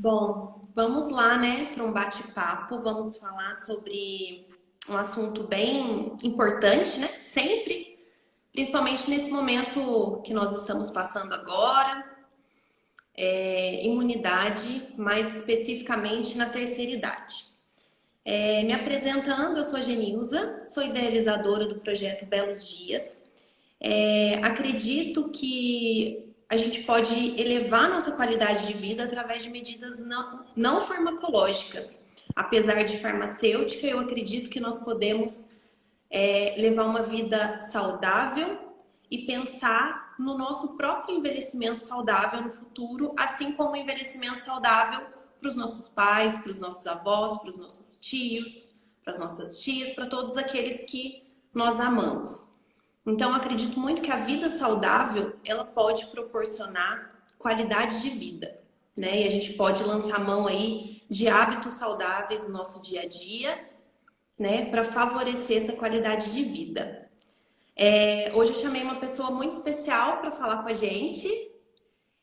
Bom, vamos lá, né, para um bate-papo. Vamos falar sobre um assunto bem importante, né? Sempre, principalmente nesse momento que nós estamos passando agora, imunidade, mais especificamente na terceira idade. Me apresentando, eu sou a Genilza, sou idealizadora do projeto Belos Dias. Acredito que a gente pode elevar nossa qualidade de vida através de medidas não farmacológicas. Apesar de farmacêutica, eu acredito que nós podemos levar uma vida saudável e pensar no nosso próprio envelhecimento saudável no futuro, assim como o envelhecimento saudável para os nossos pais, para os nossos avós, para os nossos tios, para as nossas tias, para todos aqueles que nós amamos. Então, eu acredito muito que a vida saudável, ela pode proporcionar qualidade de vida, né? E a gente pode lançar mão aí de hábitos saudáveis no nosso dia a dia, né? Para favorecer essa qualidade de vida. Hoje eu chamei uma pessoa muito especial para falar com a gente.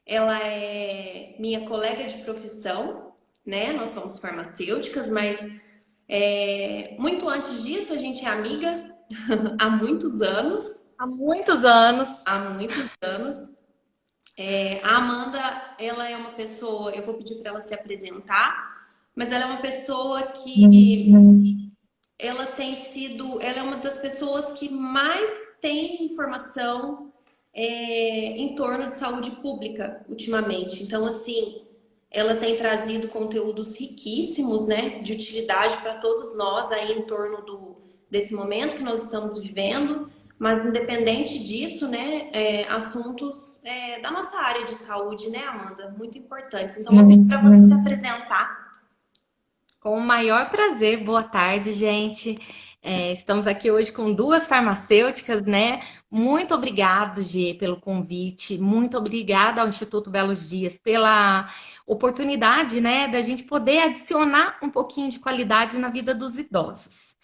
Ela é minha colega de profissão, né? Nós somos farmacêuticas, mas muito antes disso a gente é amiga há muitos anos. Há muitos anos. Há muitos anos. A Amanda, ela é uma pessoa, eu vou pedir para ela se apresentar, mas ela é uma pessoa que ela é uma das pessoas que mais tem informação em torno de saúde pública ultimamente. Então, assim, ela tem trazido conteúdos riquíssimos, né, de utilidade para todos nós aí em torno desse momento que nós estamos vivendo. Mas independente disso, né, assuntos da nossa área de saúde, né, Amanda? Muito importantes. Então, vou pedir para você se apresentar. Com o maior prazer. Boa tarde, gente. Estamos aqui hoje com duas farmacêuticas, né? Muito obrigado, Gê, pelo convite. Muito obrigada ao Instituto Belos Dias pela oportunidade, né, da gente poder adicionar um pouquinho de qualidade na vida dos idosos.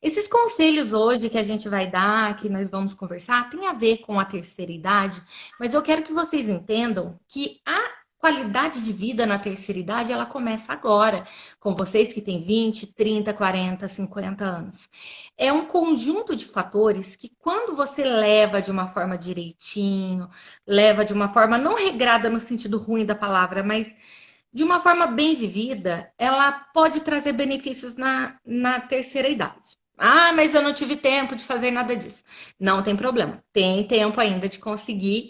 Esses conselhos hoje que a gente vai dar, que nós vamos conversar, tem a ver com a terceira idade, mas eu quero que vocês entendam que a qualidade de vida na terceira idade, ela começa agora, com vocês que têm 20, 30, 40, 50 anos. É um conjunto de fatores que, quando você leva de uma forma direitinho, leva de uma forma não regrada no sentido ruim da palavra, mas de uma forma bem vivida, ela pode trazer benefícios na terceira idade. Ah, mas eu não tive tempo de fazer nada disso. Não tem problema. Tem tempo ainda de conseguir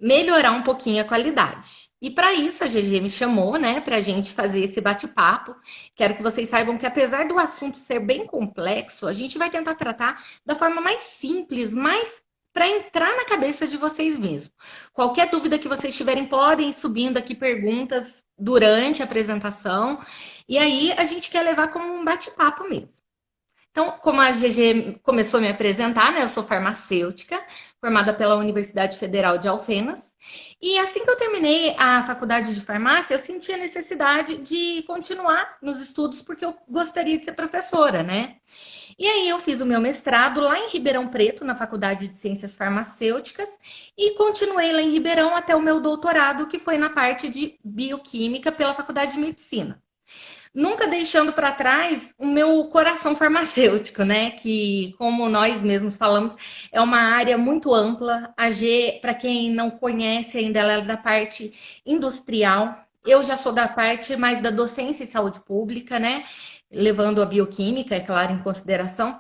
melhorar um pouquinho a qualidade. E para isso a GG me chamou, né, para a gente fazer esse bate-papo. Quero que vocês saibam que, apesar do assunto ser bem complexo, a gente vai tentar tratar da forma mais simples, mais para entrar na cabeça de vocês mesmos. Qualquer dúvida que vocês tiverem, podem ir subindo aqui perguntas durante a apresentação. E aí a gente quer levar como um bate-papo mesmo. Então, como a GG começou a me apresentar, né? Eu sou farmacêutica, formada pela Universidade Federal de Alfenas. E assim que eu terminei a faculdade de farmácia, eu senti a necessidade de continuar nos estudos, porque eu gostaria de ser professora, né? E aí eu fiz o meu mestrado lá em Ribeirão Preto, na Faculdade de Ciências Farmacêuticas, e continuei lá em Ribeirão até o meu doutorado, que foi na parte de bioquímica pela Faculdade de Medicina. Nunca deixando para trás o meu coração farmacêutico, né? Que, como nós mesmos falamos, é uma área muito ampla. A G, para quem não conhece ainda, ela é da parte industrial. Eu já sou da parte mais da docência e saúde pública, né? Levando a bioquímica, é claro, em consideração.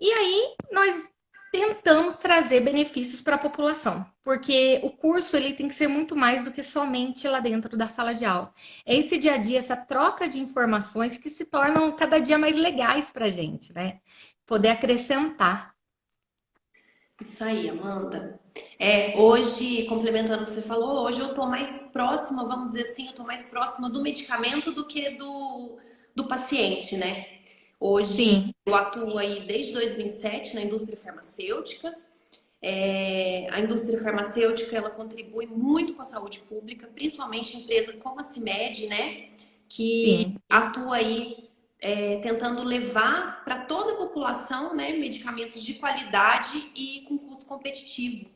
E aí nós tentamos trazer benefícios para a população, porque o curso ele tem que ser muito mais do que somente lá dentro da sala de aula. É esse dia a dia, essa troca de informações que se tornam cada dia mais legais para a gente, né? Poder acrescentar. Isso aí, Amanda. Hoje, complementando o que você falou, hoje eu estou mais próxima, vamos dizer assim, eu estou mais próxima do medicamento do que do paciente, né? Hoje Sim, eu atuo aí desde 2007 na indústria farmacêutica. A indústria farmacêutica ela contribui muito com a saúde pública, principalmente empresa como a CIMED, né? Que sim. atua aí tentando levar para toda a população, né, medicamentos de qualidade e com custo competitivo.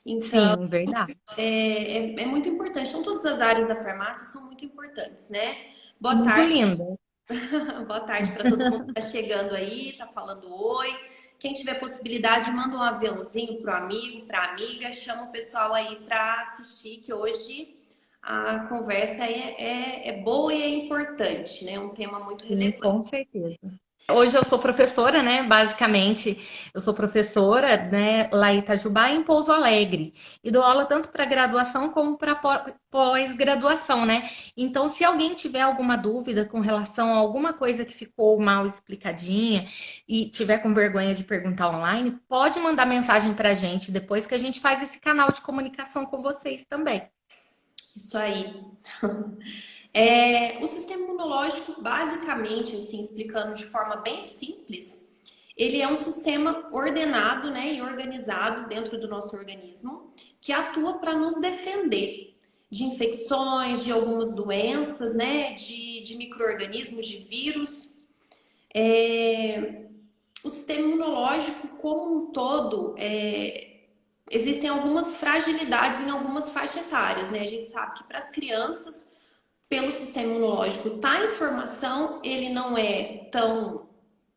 Sim, verdade. É muito importante. Então, todas as áreas da farmácia são muito importantes, né? Boa Muito tarde, linda. boa tarde para todo mundo que está chegando aí, está falando oi. Quem tiver possibilidade, manda um aviãozinho pro amigo, para amiga, chama o pessoal aí para assistir, que hoje a conversa é boa e é importante, né? Um tema muito Sim, relevante. com certeza. Hoje eu sou professora, né? Basicamente, eu sou professora, né, lá em Itajubá e em Pouso Alegre. E dou aula tanto para graduação como para pós-graduação, né? Então, se alguém tiver alguma dúvida com relação a alguma coisa que ficou mal explicadinha e tiver com vergonha de perguntar online, pode mandar mensagem para a gente depois que a gente faz esse canal de comunicação com vocês também. Isso aí. O sistema imunológico, basicamente, assim, explicando de forma bem simples, ele é um sistema ordenado, né, e organizado dentro do nosso organismo, que atua para nos defender de infecções, de algumas doenças, né, de micro-organismos, de vírus. O sistema imunológico, como um todo, existem algumas fragilidades em algumas faixas etárias, né? A gente sabe que para as crianças pelo sistema imunológico tá em formação, ele não é tão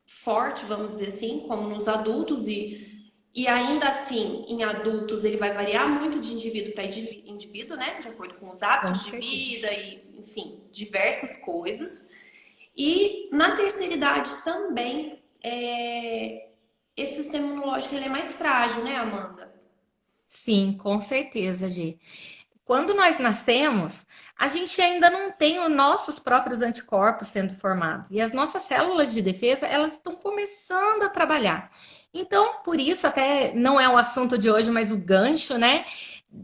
forte, vamos dizer assim, como nos adultos e ainda assim, em adultos, ele vai variar muito de indivíduo para indivíduo, né? De acordo com os Com hábitos de certeza. vida e, enfim, diversas coisas. E na terceira idade também, esse sistema imunológico ele é mais frágil, né, Amanda? Sim, com certeza, Gi. Quando nós nascemos, a gente ainda não tem os nossos próprios anticorpos sendo formados. E as nossas células de defesa, elas estão começando a trabalhar. Então, por isso, até não é o assunto de hoje, mas o gancho, né?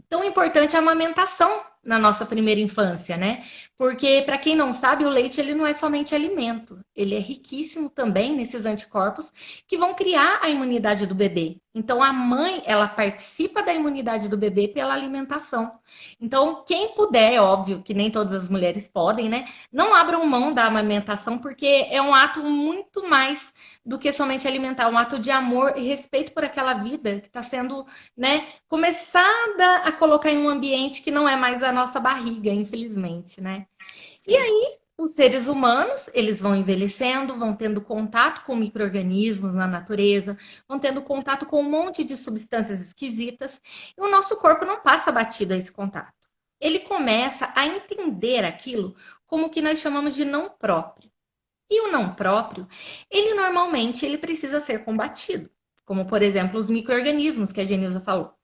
Tão importante a amamentação na nossa primeira infância, né? Porque, para quem não sabe, o leite ele não é somente alimento, ele é riquíssimo também nesses anticorpos que vão criar a imunidade do bebê. Então, a mãe, ela participa da imunidade do bebê pela alimentação. Então, quem puder, é óbvio que nem todas as mulheres podem, né? Não abram mão da amamentação, porque é um ato muito mais do que somente alimentar, um ato de amor e respeito por aquela vida que está sendo, né, começada a colocar em um ambiente que não é mais a nossa barriga, infelizmente, né? E Sim. aí, os seres humanos, eles vão envelhecendo, vão tendo contato com micro-organismos na natureza, vão tendo contato com um monte de substâncias esquisitas, e o nosso corpo não passa batido a esse contato. Ele começa a entender aquilo como o que nós chamamos de não próprio. E o não próprio, ele normalmente ele precisa ser combatido, como por exemplo os micro-organismos que a Genilza falou.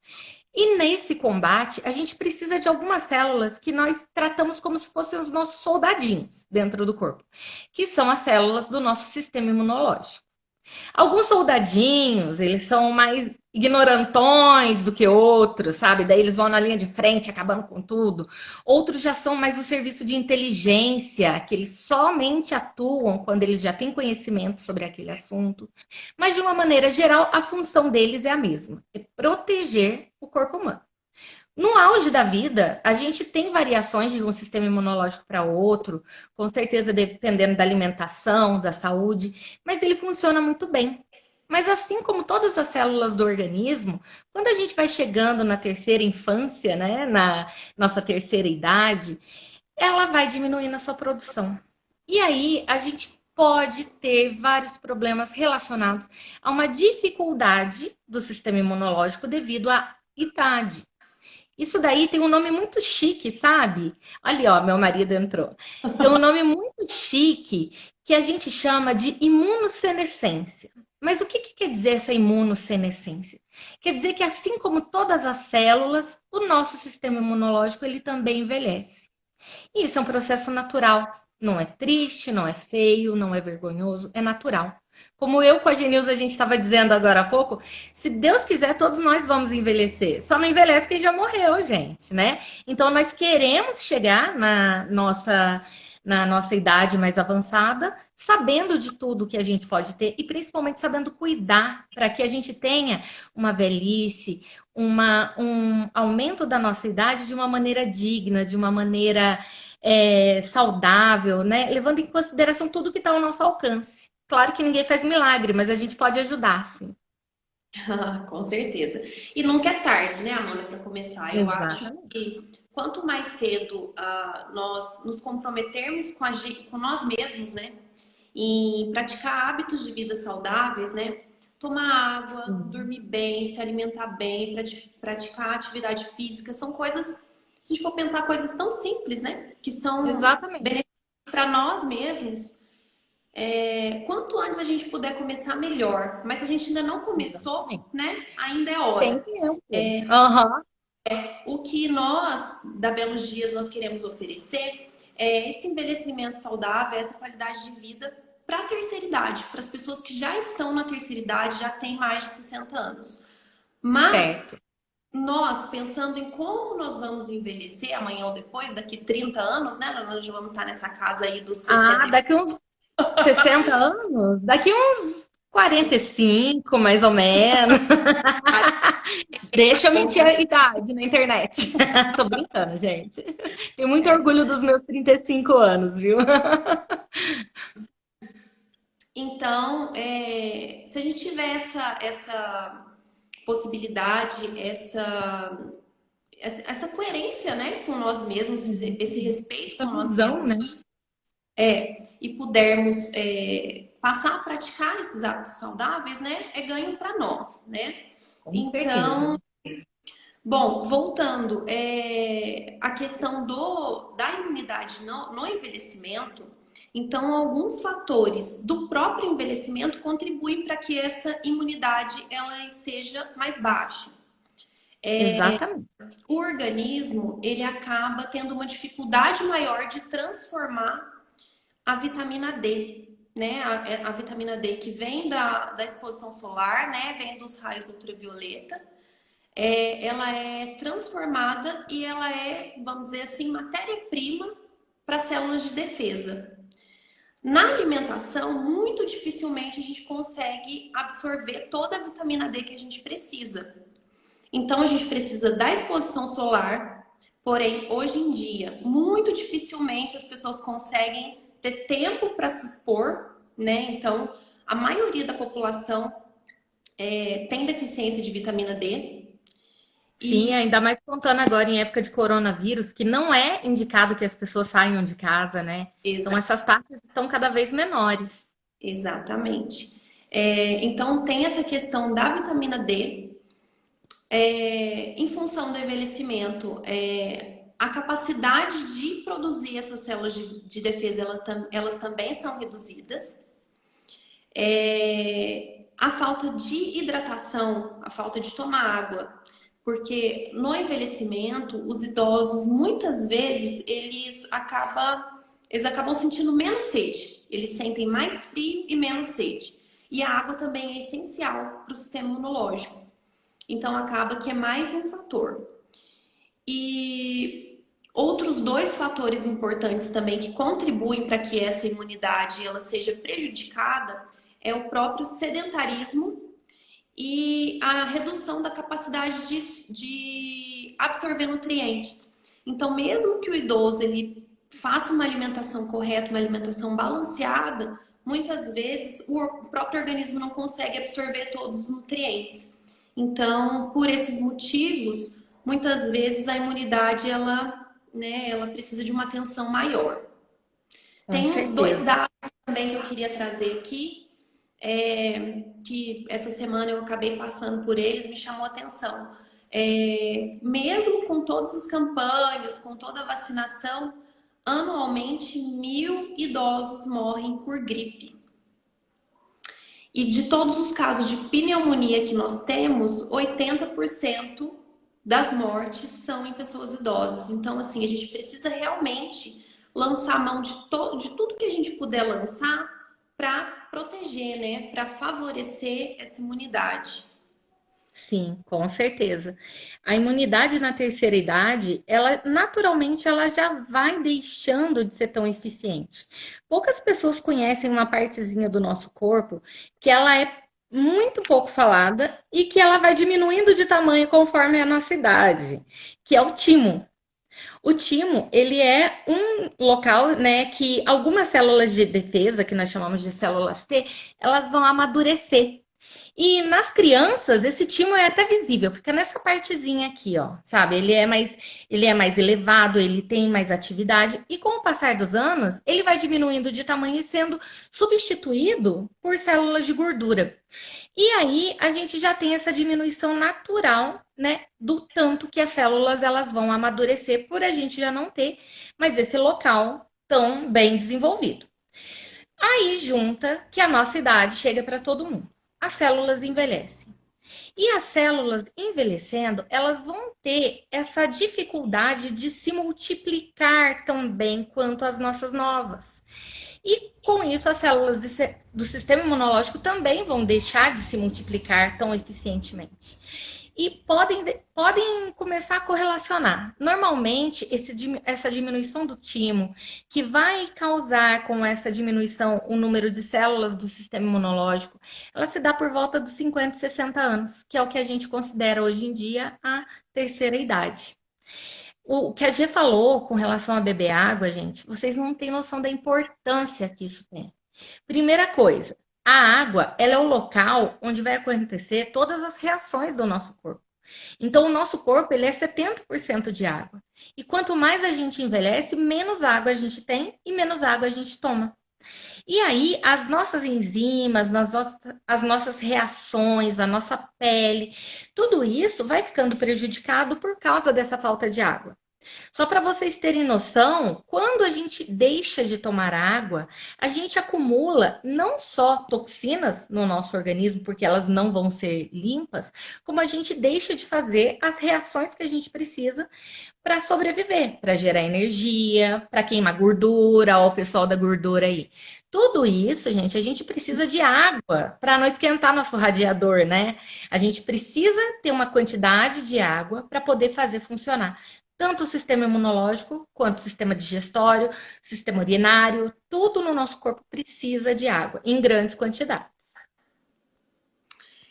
E nesse combate, a gente precisa de algumas células que nós tratamos como se fossem os nossos soldadinhos dentro do corpo, que são as células do nosso sistema imunológico. Alguns soldadinhos, eles são mais ignorantões do que outros, sabe? Daí eles vão na linha de frente, acabando com tudo. Outros já são mais o serviço de inteligência, que eles somente atuam quando eles já têm conhecimento sobre aquele assunto. Mas, de uma maneira geral, a função deles é a mesma: é proteger o corpo humano. No auge da vida, a gente tem variações de um sistema imunológico para outro, com certeza dependendo da alimentação, da saúde, mas ele funciona muito bem. Mas assim como todas as células do organismo, quando a gente vai chegando na terceira infância, né, na nossa terceira idade, ela vai diminuindo a sua produção. E aí a gente pode ter vários problemas relacionados a uma dificuldade do sistema imunológico devido à idade. Isso daí tem um nome muito chique, sabe? Ali, ó, meu marido entrou. Tem um nome muito chique que a gente chama de imunossenescência. Mas o que que quer dizer essa imunossenescência? Quer dizer que assim como todas as células, o nosso sistema imunológico ele também envelhece. E isso é um processo natural. Não é triste, não é feio, não é vergonhoso, é natural. Como eu com a Genilza a gente estava dizendo agora há pouco, se Deus quiser, todos nós vamos envelhecer. Só não envelhece quem já morreu, gente, né? Então nós queremos chegar na nossa idade mais avançada, sabendo de tudo que a gente pode ter e principalmente sabendo cuidar para que a gente tenha uma velhice, um aumento da nossa idade de uma maneira digna, de uma maneira saudável, né? Levando em consideração tudo que está ao nosso alcance. Claro que ninguém faz milagre, mas a gente pode ajudar, sim. Com certeza. E nunca é tarde, né, Amanda, para começar. Eu acho Exatamente. que quanto mais cedo nós nos comprometermos com nós mesmos, né, em praticar hábitos de vida saudáveis, né, tomar água, Sim. dormir bem, se alimentar bem, praticar atividade física, são coisas, se a gente for pensar, coisas tão simples, né, que são Exatamente. benefícios para nós mesmos. Quanto antes a gente puder começar, melhor. Mas se a gente ainda não começou, Exatamente. né? Ainda é Tem hora. tempo. Aham. O que nós, da Belos Dias, nós queremos oferecer é esse envelhecimento saudável, essa qualidade de vida para a terceira idade, para as pessoas que já estão na terceira idade, já têm mais de 60 anos. Mas Certo. nós, pensando em como nós vamos envelhecer amanhã ou depois, daqui 30 anos, né? Nós já vamos estar nessa casa aí dos Ah, 60. daqui uns 60 anos? Daqui uns 45, mais ou menos. Deixa eu mentir a idade na internet. Tô brincando, gente. Tenho muito orgulho dos meus 35 anos, viu? Então, se a gente tiver essa possibilidade, essa coerência, né, com nós mesmos, esse respeito Essa com nós visão, mesmos, né? e pudermos passar a praticar esses hábitos saudáveis, né, é ganho para nós, né? Com certeza. Então, bom, voltando, a questão da imunidade no envelhecimento, então alguns fatores do próprio envelhecimento contribuem para que essa imunidade ela esteja mais baixa. Exatamente. O organismo ele acaba tendo uma dificuldade maior de transformar a vitamina D, né? A vitamina D que vem da exposição solar, né? Vem dos raios ultravioleta. Ela é transformada e ela é, vamos dizer assim, matéria-prima para células de defesa. Na alimentação, muito dificilmente a gente consegue absorver toda a vitamina D que a gente precisa. Então, a gente precisa da exposição solar, porém, hoje em dia, muito dificilmente as pessoas conseguem ter tempo para se expor, né? Então, a maioria da população tem deficiência de vitamina D. Sim, E ainda mais contando agora em época de coronavírus, que não é indicado que as pessoas saiam de casa, né? Então, exa essas taxas estão cada vez menores. exatamente. Então, tem essa questão da vitamina D. Em função do envelhecimento, a capacidade de produzir essas células de defesa, elas também são reduzidas. A falta de hidratação, a falta de tomar água, porque no envelhecimento, os idosos, muitas vezes, eles acabam sentindo menos sede. Eles sentem mais frio e menos sede. E a água também é essencial para o sistema imunológico. Então, acaba que é mais um fator. E outros dois fatores importantes também que contribuem para que essa imunidade ela seja prejudicada é o próprio sedentarismo e a redução da capacidade de absorver nutrientes. Então, mesmo que o idoso ele faça uma alimentação correta, uma alimentação balanceada, muitas vezes o próprio organismo não consegue absorver todos os nutrientes. Então, por esses motivos, muitas vezes a imunidade ela precisa de uma atenção maior. Com Tem dois certeza. dados também que eu queria trazer aqui, que essa semana eu acabei passando por eles, me chamou a atenção. Mesmo com todas as campanhas, com toda a vacinação, anualmente 1.000 idosos morrem por gripe. E de todos os casos de pneumonia que nós temos, 80% das mortes são em pessoas idosas. Então, assim, a gente precisa realmente lançar a mão de tudo que a gente puder lançar para proteger, né? Para favorecer essa imunidade. Sim, com certeza. A imunidade na terceira idade, ela naturalmente ela já vai deixando de ser tão eficiente. Poucas pessoas conhecem uma partezinha do nosso corpo que ela é muito pouco falada e que ela vai diminuindo de tamanho conforme a nossa idade, que é o timo. O timo, ele é um local, né, que algumas células de defesa, que nós chamamos de células T, elas vão amadurecer. E nas crianças, esse timo é até visível, fica nessa partezinha aqui, ó, sabe? Ele é mais elevado, ele tem mais atividade, e com o passar dos anos, ele vai diminuindo de tamanho e sendo substituído por células de gordura. E aí a gente já tem essa diminuição natural, né, do tanto que as células elas vão amadurecer por a gente já não ter mais esse local tão bem desenvolvido. Aí junta que a nossa idade chega para todo mundo. As células envelhecem. E as células envelhecendo, elas vão ter essa dificuldade de se multiplicar tão bem quanto as nossas novas. E com isso, as células do sistema imunológico também vão deixar de se multiplicar tão eficientemente. E podem começar a correlacionar. Normalmente, essa diminuição do timo, que vai causar com essa diminuição o número de células do sistema imunológico, ela se dá por volta dos 50 e 60 anos, que é o que a gente considera hoje em dia a terceira idade. O que a G falou com relação a beber água, gente, vocês não têm noção da importância que isso tem. Primeira coisa, a água, ela é o local onde vai acontecer todas as reações do nosso corpo. Então, o nosso corpo, ele é 70% de água. E quanto mais a gente envelhece, menos água a gente tem e menos água a gente toma. E aí, as nossas enzimas, as nossas reações, a nossa pele, tudo isso vai ficando prejudicado por causa dessa falta de água. Só para vocês terem noção, quando a gente deixa de tomar água, a gente acumula não só toxinas no nosso organismo, porque elas não vão ser limpas, como a gente deixa de fazer as reações que a gente precisa para sobreviver, para gerar energia, para queimar gordura, ó, o pessoal da gordura aí. Tudo isso, gente, a gente precisa de água para não esquentar nosso radiador, né? A gente precisa ter uma quantidade de água para poder fazer funcionar tanto o sistema imunológico quanto o sistema digestório, sistema urinário, tudo no nosso corpo precisa de água em grandes quantidades.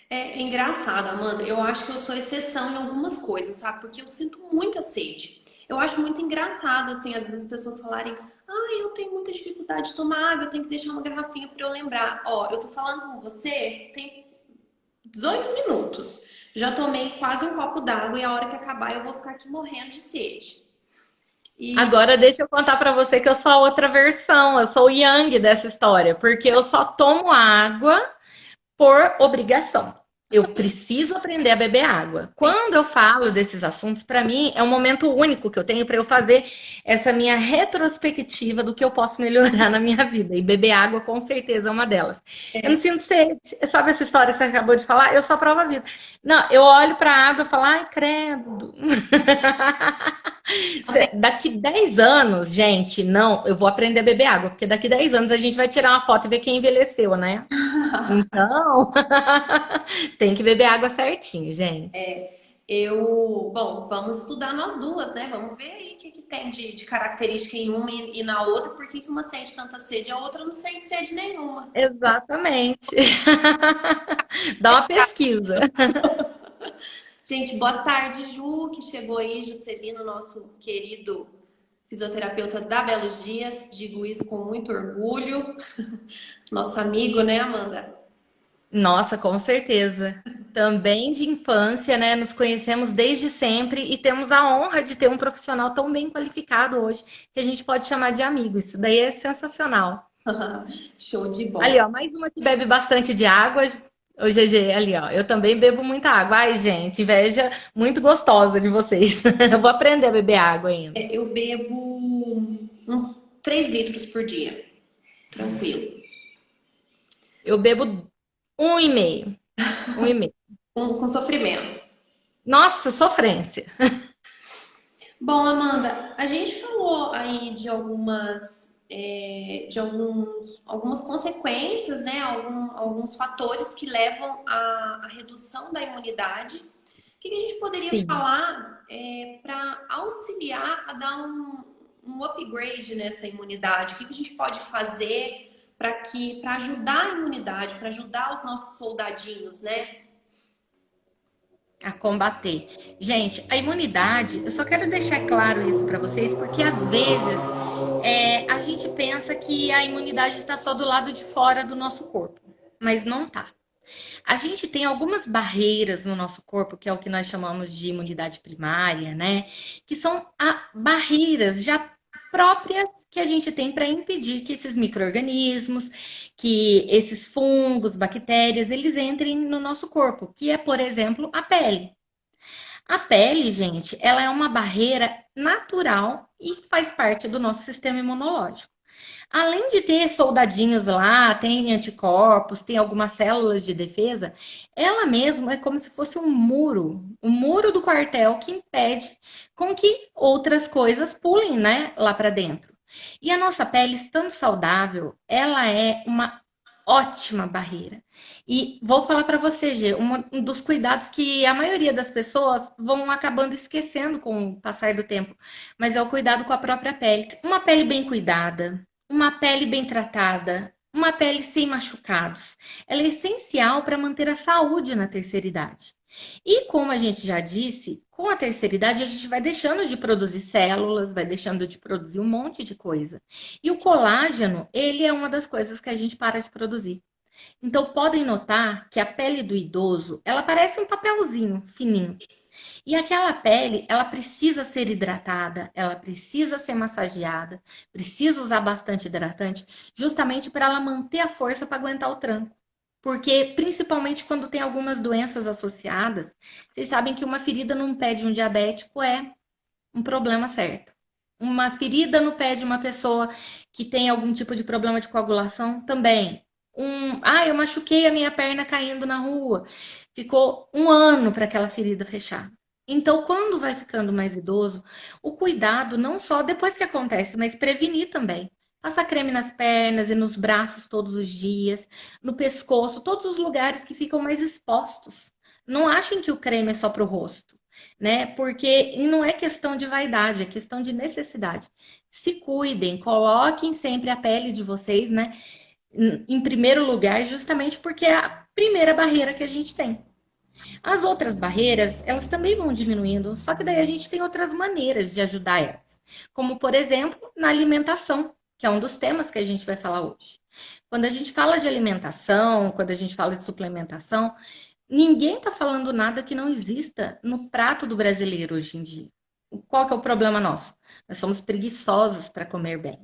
É engraçado, Amanda. Eu acho que eu sou exceção em algumas coisas, sabe? Porque eu sinto muita sede. Eu acho muito engraçado, assim, às vezes as pessoas falarem: ai, eu tenho muita dificuldade de tomar água, eu tenho que deixar uma garrafinha para eu lembrar. Ó, eu tô falando com você, tem 18 minutos. Já tomei quase um copo d'água e a hora que acabar eu vou ficar aqui morrendo de sede. E Agora deixa eu contar para você que eu sou a outra versão, eu sou o Yang dessa história, porque eu só tomo água por obrigação. Eu preciso aprender a beber água. Quando eu falo desses assuntos, para mim é um momento único que eu tenho para eu fazer essa minha retrospectiva do que eu posso melhorar na minha vida. E beber água, com certeza, é uma delas. Eu não sinto sede. Sabe essa história que você acabou de falar? Eu só provo a vida. Não, eu olho para a água e falo, ai, credo. Daqui 10 anos, gente, não, eu vou aprender a beber água, porque daqui 10 anos a gente vai tirar uma foto e ver quem envelheceu, né? Então, tem que beber água certinho, gente. bom, vamos estudar nós duas, né? Vamos ver aí o que tem de característica em uma e na outra, por que uma sente tanta sede e a outra não sente sede nenhuma. Exatamente. Dá uma pesquisa. Gente, boa tarde, Ju, que chegou aí, Juscelino, nosso querido fisioterapeuta da Belos Dias. Digo isso com muito orgulho. Nosso amigo, né, Amanda? Nossa, com certeza. Também de infância, né? Nos conhecemos desde sempre e temos a honra de ter um profissional tão bem qualificado hoje que a gente pode chamar de amigo. Isso daí é sensacional. Show de Ali, bola. ó, mais uma que bebe bastante de água. O GG, ali, ó. Eu também bebo muita água. Ai, gente, inveja muito gostosa de vocês. Eu vou aprender a beber água ainda. Eu bebo uns 3 litros por dia. Tranquilo. Eu bebo 1,5. 1,5. Com sofrimento. Nossa, sofrência. Bom, Amanda, a gente falou aí de algumas consequências, né? Alguns fatores que levam à redução da imunidade. O que a gente poderia Sim. falar para auxiliar a dar um upgrade nessa imunidade? O que a gente pode fazer para ajudar a imunidade, para ajudar os nossos soldadinhos, né? A combater. Gente, a imunidade, eu só quero deixar claro isso para vocês, porque às vezes a gente pensa que a imunidade está só do lado de fora do nosso corpo, mas não tá. A gente tem algumas barreiras no nosso corpo, que é o que nós chamamos de imunidade primária, né? Que são barreiras já próprias que a gente tem para impedir que esses micro-organismos, que esses fungos, bactérias, eles entrem no nosso corpo, que é, por exemplo, a pele. A pele, gente, ela é uma barreira natural e faz parte do nosso sistema imunológico. Além de ter soldadinhos lá, tem anticorpos, tem algumas células de defesa, ela mesma é como se fosse um muro do quartel que impede com que outras coisas pulem, né, lá para dentro. E a nossa pele, estando saudável, ela é uma ótima barreira. E vou falar para você, Gê, um dos cuidados que a maioria das pessoas vão acabando esquecendo com o passar do tempo, mas é o cuidado com a própria pele. Uma pele bem cuidada, uma pele bem tratada, uma pele sem machucados. Ela é essencial para manter a saúde na terceira idade. E como a gente já disse, com a terceira idade a gente vai deixando de produzir células, vai deixando de produzir um monte de coisa. E o colágeno, ele é uma das coisas que a gente para de produzir. Então podem notar que a pele do idoso, ela parece um papelzinho fininho. E aquela pele, ela precisa ser hidratada, ela precisa ser massageada, precisa usar bastante hidratante, justamente para ela manter a força para aguentar o tranco. Porque, principalmente quando tem algumas doenças associadas, vocês sabem que uma ferida no pé de um diabético é um problema certo. Uma ferida no pé de uma pessoa que tem algum tipo de problema de coagulação também. Eu machuquei a minha perna caindo na rua. Ficou um ano para aquela ferida fechar. Então, quando vai ficando mais idoso, o cuidado não só depois que acontece, mas prevenir também. Passa creme nas pernas e nos braços todos os dias, no pescoço, todos os lugares que ficam mais expostos. Não achem que o creme é só para o rosto, né? Porque não é questão de vaidade, é questão de necessidade. Se cuidem, coloquem sempre a pele de vocês, né, em primeiro lugar, justamente porque é a primeira barreira que a gente tem. As outras barreiras, elas também vão diminuindo, só que daí a gente tem outras maneiras de ajudar elas. Como, por exemplo, na alimentação, que é um dos temas que a gente vai falar hoje. Quando a gente fala de alimentação, quando a gente fala de suplementação, ninguém está falando nada que não exista no prato do brasileiro hoje em dia. Qual que é o problema nosso? Nós somos preguiçosos para comer bem.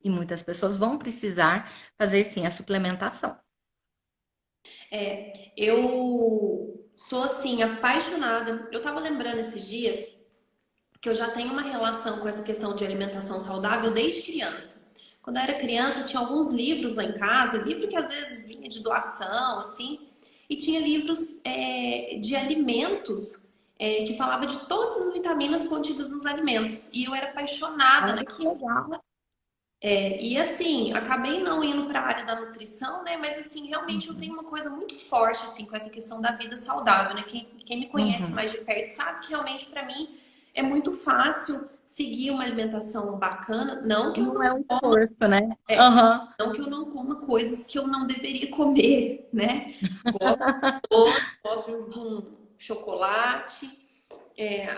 E muitas pessoas vão precisar fazer sim a suplementação. Eu sou assim apaixonada. Eu tava lembrando esses dias que eu já tenho uma relação com essa questão de alimentação saudável desde criança. Quando eu era criança, tinha alguns livros lá em casa, livro que às vezes vinha de doação, assim, e tinha livros de alimentos que falava de todas as vitaminas contidas nos alimentos. E eu era apaixonada, né? Olha que legal. E assim, acabei não indo para a área da nutrição, né? Mas assim, realmente eu tenho uma coisa muito forte assim com essa questão da vida saudável, né? Quem me conhece Uhum. mais de perto sabe que realmente para mim é muito fácil seguir uma alimentação bacana, Não é um esforço, né? é, Aham. não que eu não coma coisas que eu não deveria comer, né? Gosto de um chocolate,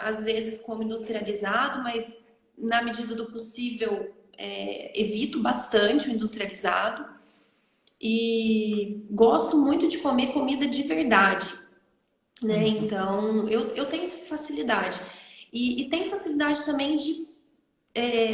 às vezes como industrializado, mas na medida do possível evito bastante o industrializado e gosto muito de comer comida de verdade, né? Uhum. Então eu tenho essa facilidade e tenho facilidade também de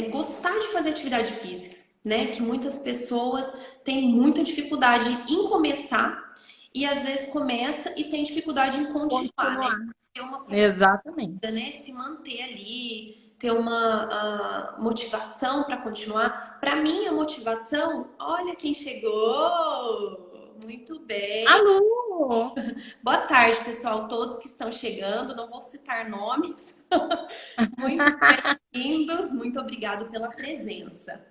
gostar de fazer atividade física, né? Que muitas pessoas têm muita dificuldade em começar e às vezes começa e tem dificuldade em continuar, né? Continuar. Ter uma Exatamente. né? Se manter ali, ter uma motivação para continuar. Para mim, a motivação, olha quem chegou! Muito bem. Alô! Boa tarde, pessoal, todos que estão chegando. Não vou citar nomes. Muito bem-vindos, muito obrigado pela presença.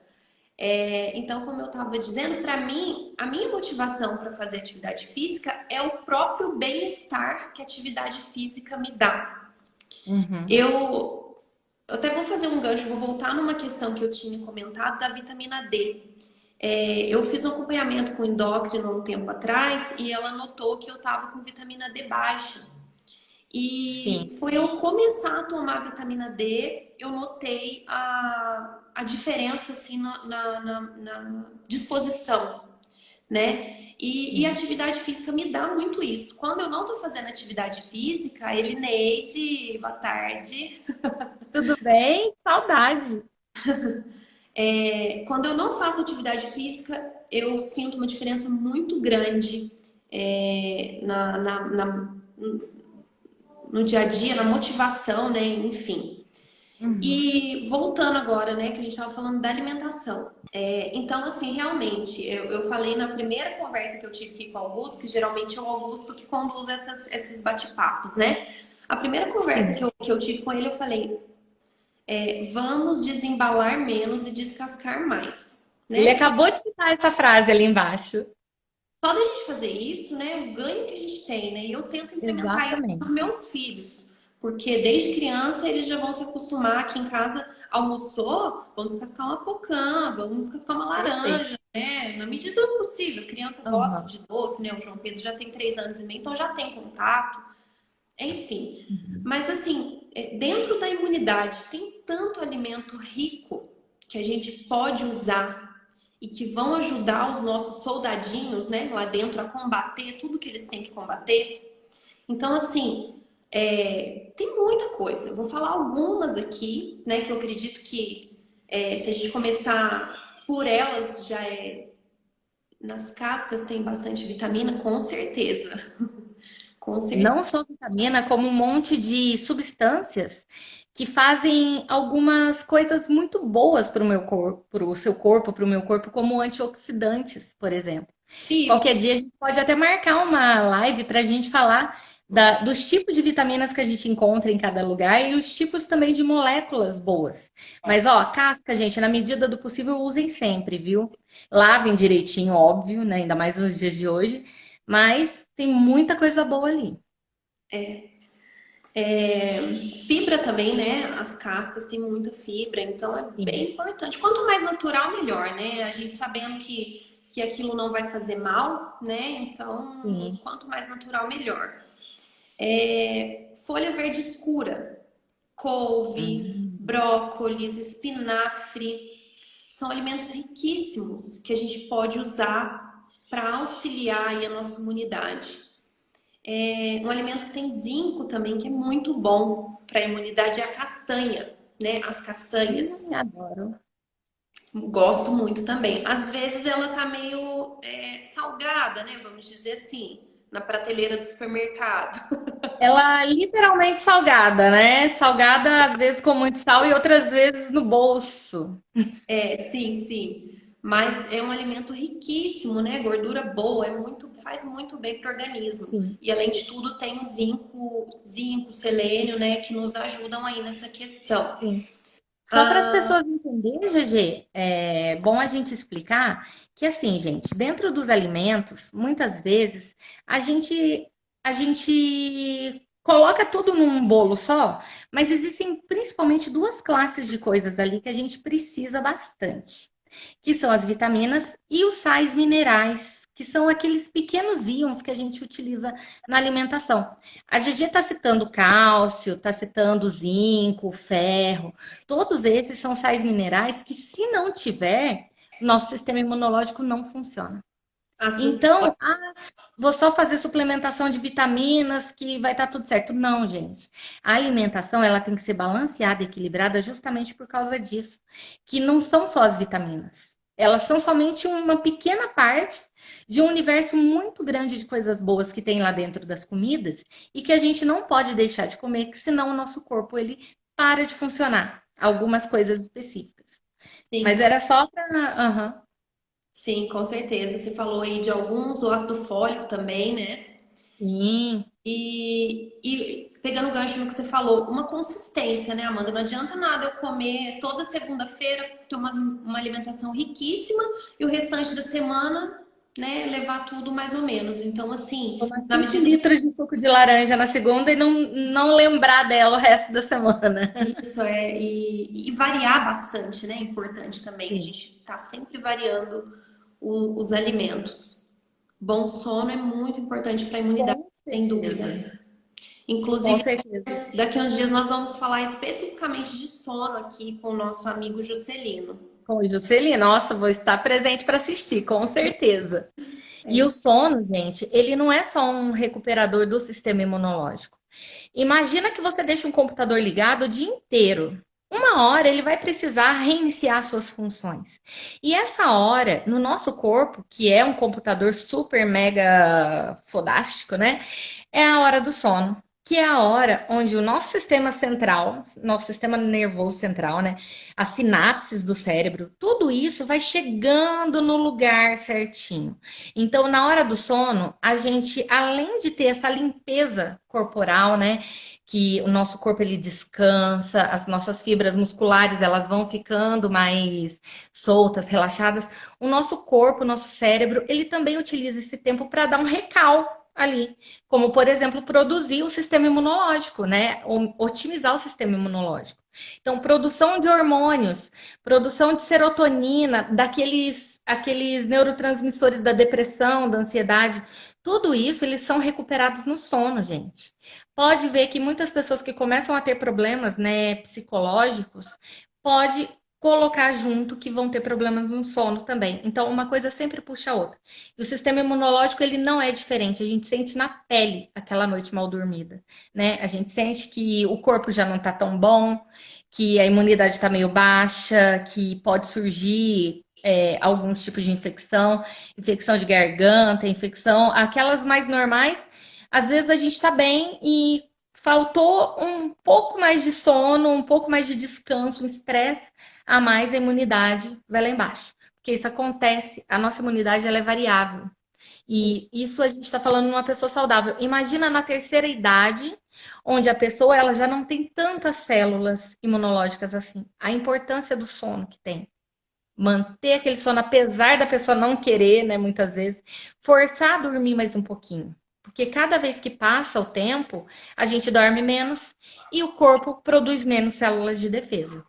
Então, como eu estava dizendo, para mim, a minha motivação para fazer atividade física é o próprio bem-estar que a atividade física me dá. Uhum. Eu até vou fazer um gancho, vou voltar numa questão que eu tinha comentado da vitamina D. Eu fiz um acompanhamento com endócrino há um tempo atrás e ela notou que eu estava com vitamina D baixa. Sim. E foi eu começar a tomar vitamina D, eu notei a diferença assim, na disposição, né? E a atividade física me dá muito isso. Quando eu não tô fazendo atividade física, ele, Neide, boa tarde. Tudo bem? Saudade. Quando eu não faço atividade física, eu sinto uma diferença muito grande no dia a dia, na motivação, né? Enfim. Uhum. E voltando agora, né, que a gente estava falando da alimentação. Então, assim, realmente, eu falei na primeira conversa que eu tive aqui com o Augusto, que geralmente é o Augusto que conduz esses bate-papos, né? A primeira conversa Sim. que eu tive com ele, eu falei, vamos desembalar menos e descascar mais, Ele né? acabou de citar essa frase ali embaixo. Só da gente fazer isso, né, o ganho que a gente tem, né? E eu tento implementar isso com os Exatamente. meus filhos, porque desde criança eles já vão se acostumar aqui em casa, almoçou, vamos descascar uma pocã, vamos descascar uma Perfeito. laranja, né? Na medida do possível. A criança gosta Aham. de doce, né? O João Pedro já tem 3 anos e meio, então já tem contato, enfim. Uhum. Mas assim, dentro da imunidade tem tanto alimento rico que a gente pode usar e que vão ajudar os nossos soldadinhos, né, lá dentro a combater tudo que eles têm que combater. Então, assim, tem muita coisa. Eu vou falar algumas aqui, né, que eu acredito que se a gente começar por elas, já nas cascas tem bastante vitamina, com certeza. Com certeza. Não só vitamina, como um monte de substâncias que fazem algumas coisas muito boas para o meu corpo, para o seu corpo, para o meu corpo, como antioxidantes, por exemplo. Fibra, Qualquer dia a gente pode até marcar uma live para a gente falar dos tipos de vitaminas que a gente encontra em cada lugar e os tipos também de moléculas boas. Mas, ó, casca, gente, na medida do possível, usem sempre, viu? Lavem direitinho, óbvio, né? Ainda mais nos dias de hoje. Mas tem muita coisa boa ali. fibra também, né? As cascas têm muita fibra, então é Sim, bem importante. Quanto mais natural, melhor, né? A gente sabendo que aquilo não vai fazer mal, né? Então, sim. quanto mais natural, melhor. Folha verde escura, couve, Hum. brócolis, espinafre, são alimentos riquíssimos que a gente pode usar para auxiliar aí a nossa imunidade. Um alimento que tem zinco também, que é muito bom para a imunidade, é a castanha, né? As castanhas. Adoro. Gosto muito também. Às vezes ela tá meio salgada, né? Vamos dizer assim, na prateleira do supermercado. Ela é literalmente salgada, né? Salgada às vezes com muito sal e outras vezes no bolso. Sim, sim. Mas é um alimento riquíssimo, né? Gordura boa, faz muito bem para o organismo. Sim, E além de tudo, tem o zinco, selênio, né? Que nos ajudam aí nessa questão. sim. Só para as pessoas entenderem, GG, é bom a gente explicar que, assim, gente, dentro dos alimentos, muitas vezes, a gente, a gente coloca tudo num bolo só, mas existem principalmente duas classes de coisas ali que a gente precisa bastante, que são as vitaminas e os sais minerais, que são aqueles pequenos íons que a gente utiliza na alimentação. A GG está citando cálcio, está citando zinco, ferro. Todos esses são sais minerais que, se não tiver, nosso sistema imunológico não funciona. Ácido Então, fólico. vou só fazer suplementação de vitaminas que vai estar tudo certo. Não, gente. A alimentação ela tem que ser balanceada, equilibrada, justamente por causa disso, que não são só as vitaminas. Elas são somente uma pequena parte de um universo muito grande de coisas boas que tem lá dentro das comidas e que a gente não pode deixar de comer, que senão o nosso corpo ele para de funcionar. Algumas coisas específicas. Sim, Mas era só para. sim, com certeza. Você falou aí de alguns, o ácido fólico também, né? Sim, E pegando o gancho no que você falou, uma consistência, né, Amanda? Não adianta nada eu comer toda segunda-feira, ter uma alimentação riquíssima e o restante da semana, né, levar tudo mais ou menos. Então, assim, tomar na 5 medida litros de suco de laranja na segunda e não lembrar dela o resto da semana. disso e variar bastante, né? É importante também. A Sim, gente tá sempre variando os alimentos. Bom sono é muito importante para a imunidade, com sem certeza. dúvida. Com Inclusive, certeza. daqui a uns dias nós vamos falar especificamente de sono aqui com o nosso amigo Juscelino. Com Juscelino, nossa, vou estar presente para assistir, com certeza. E o sono, gente, ele não é só um recuperador do sistema imunológico. Imagina que você deixa um computador ligado o dia inteiro. Uma hora ele vai precisar reiniciar suas funções. E essa hora, no nosso corpo, que é um computador super mega fodástico, né? É a hora do sono, que é a hora onde o nosso sistema central, nosso sistema nervoso central, né? As sinapses do cérebro, tudo isso vai chegando no lugar certinho. Então, na hora do sono, a gente, além de ter essa limpeza corporal, né? Que o nosso corpo ele descansa, as nossas fibras musculares elas vão ficando mais soltas, relaxadas. O nosso corpo, o nosso cérebro, ele também utiliza esse tempo para dar um recal ali, como por exemplo produzir o sistema imunológico, né? Otimizar o sistema imunológico. Então, produção de hormônios, produção de serotonina, aqueles neurotransmissores da depressão, da ansiedade, tudo isso eles são recuperados no sono, gente. Pode ver que muitas pessoas que começam a ter problemas, né, psicológicos, pode colocar junto que vão ter problemas no sono também. Então, uma coisa sempre puxa a outra. E o sistema imunológico, ele não é diferente. A gente sente na pele aquela noite mal dormida, né? A gente sente que o corpo já não tá tão bom, que a imunidade está meio baixa, que pode surgir alguns tipos de infecção, infecção de garganta, infecção, aquelas mais normais. Às vezes a gente está bem e faltou um pouco mais de sono, um pouco mais de descanso, um estresse a mais, a imunidade vai lá embaixo. Porque isso acontece, a nossa imunidade ela é variável. E isso a gente está falando de uma pessoa saudável. Imagina na terceira idade, onde a pessoa ela já não tem tantas células imunológicas assim. A importância do sono que tem. Manter aquele sono, apesar da pessoa não querer, né, muitas vezes, forçar a dormir mais um pouquinho. Porque cada vez que passa o tempo, a gente dorme menos e o corpo produz menos células de defesa.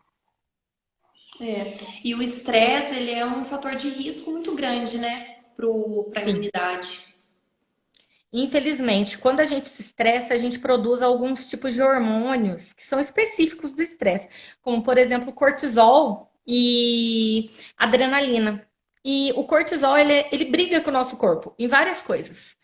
É. E o estresse, ele é um fator de risco muito grande, né, para a Sim. imunidade. Infelizmente, quando a gente se estressa, a gente produz alguns tipos de hormônios que são específicos do estresse, como por exemplo, cortisol e adrenalina. E o cortisol, ele briga com o nosso corpo em várias coisas.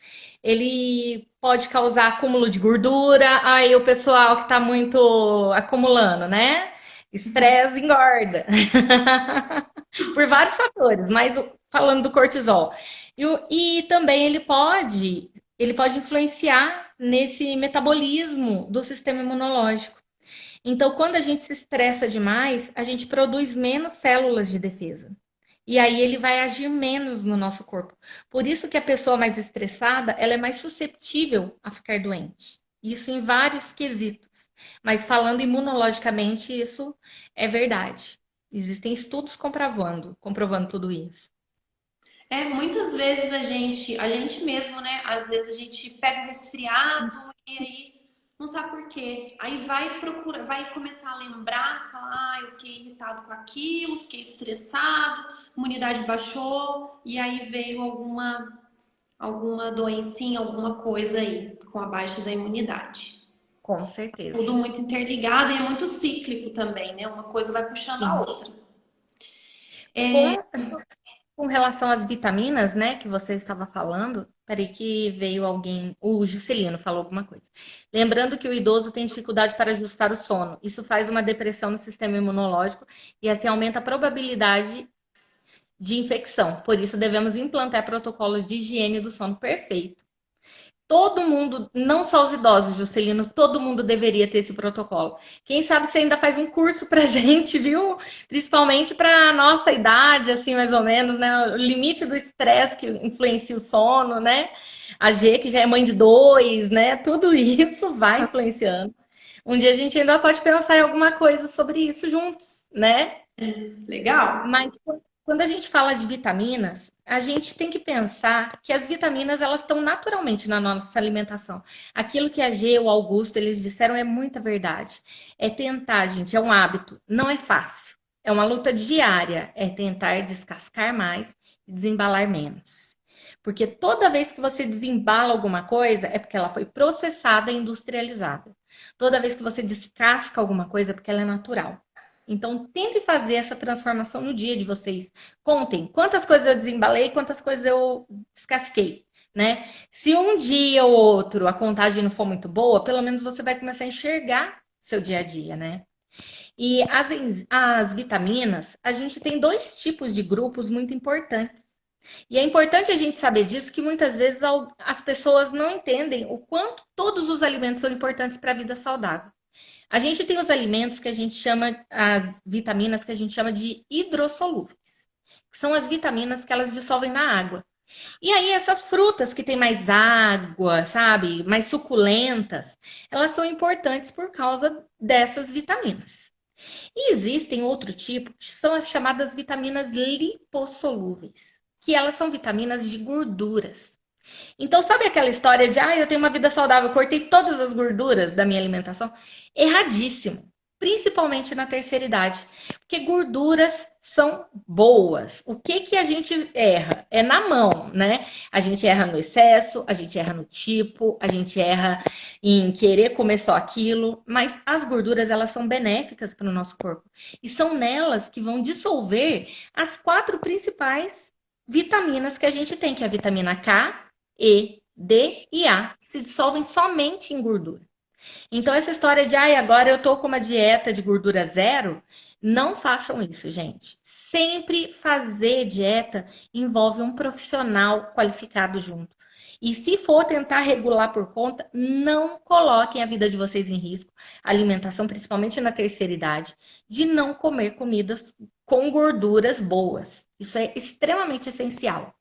Ele pode causar acúmulo de gordura, aí o pessoal que está muito acumulando, né? Estresse engorda. Por vários fatores, mas falando do cortisol. E também ele pode influenciar nesse metabolismo do sistema imunológico. Então, quando a gente se estressa demais, a gente produz menos células de defesa. E aí ele vai agir menos no nosso corpo. Por isso que a pessoa mais estressada, ela é mais susceptível a ficar doente. Isso em vários quesitos. Mas falando imunologicamente, isso é verdade. Existem estudos comprovando tudo isso. É, muitas vezes a gente mesmo, né? Às vezes a gente pega um resfriado e aí não sabe por quê. Aí vai procurar, vai começar a lembrar, falar, ah, eu fiquei irritado com aquilo, fiquei estressado, imunidade baixou, e aí veio alguma doencinha, alguma coisa aí com a baixa da imunidade. Com certeza. Tudo muito interligado e é muito cíclico também, né? Uma coisa vai puxando a Sim. outra. Com, com relação às vitaminas, né, que você estava falando, peraí que veio alguém, o Juscelino falou alguma coisa. Lembrando que o idoso tem dificuldade para ajustar o sono. Isso faz uma depressão no sistema imunológico e assim aumenta a probabilidade de infecção. Por isso devemos implantar protocolos de higiene do sono perfeito. Todo mundo, não só os idosos, Juscelino, todo mundo deveria ter esse protocolo. Quem sabe você ainda faz um curso pra gente, viu? Principalmente para nossa idade, assim, mais ou menos, né? O limite do estresse que influencia o sono, né? A G, que já é mãe de dois, né? Tudo isso vai influenciando. Um dia a gente ainda pode pensar em alguma coisa sobre isso juntos, né? Legal? Mas quando a gente fala de vitaminas, a gente tem que pensar que as vitaminas elas estão naturalmente na nossa alimentação. Aquilo que a G e o Augusto eles disseram é muita verdade. É tentar, gente, é um hábito, não é fácil. É uma luta diária, é tentar descascar mais e desembalar menos. Porque toda vez que você desembala alguma coisa é porque ela foi processada e industrializada. Toda vez que você descasca alguma coisa é porque ela é natural. Então, tentem fazer essa transformação no dia de vocês. Contem quantas coisas eu desembalei, quantas coisas eu descasquei, né? Se um dia ou outro a contagem não for muito boa, pelo menos você vai começar a enxergar seu dia a dia, né? E as vitaminas, a gente tem dois tipos de grupos muito importantes. E é importante a gente saber disso, que muitas vezes as pessoas não entendem o quanto todos os alimentos são importantes para a vida saudável. A gente tem os alimentos que a gente chama, as vitaminas que a gente chama de hidrossolúveis, que são as vitaminas que elas dissolvem na água. E aí, essas frutas que têm mais água, sabe, mais suculentas, elas são importantes por causa dessas vitaminas. E existem outro tipo, que são as chamadas vitaminas lipossolúveis, que elas são vitaminas de gorduras. Então, sabe aquela história de, eu tenho uma vida saudável, cortei todas as gorduras da minha alimentação? Erradíssimo. Principalmente na terceira idade. Porque gorduras são boas. O que que a gente erra? É na mão, né? A gente erra no excesso, a gente erra no tipo, a gente erra em querer comer só aquilo. Mas as gorduras, elas são benéficas para o nosso corpo. E são nelas que vão dissolver as quatro principais vitaminas que a gente tem, que é a vitamina K, E, D e A, que se dissolvem somente em gordura. Então, essa história de, agora eu tô com uma dieta de gordura zero, não façam isso, gente. Sempre fazer dieta envolve um profissional qualificado junto. E se for tentar regular por conta, não coloquem a vida de vocês em risco, a alimentação, principalmente na terceira idade, de não comer comidas com gorduras boas. Isso é extremamente essencial.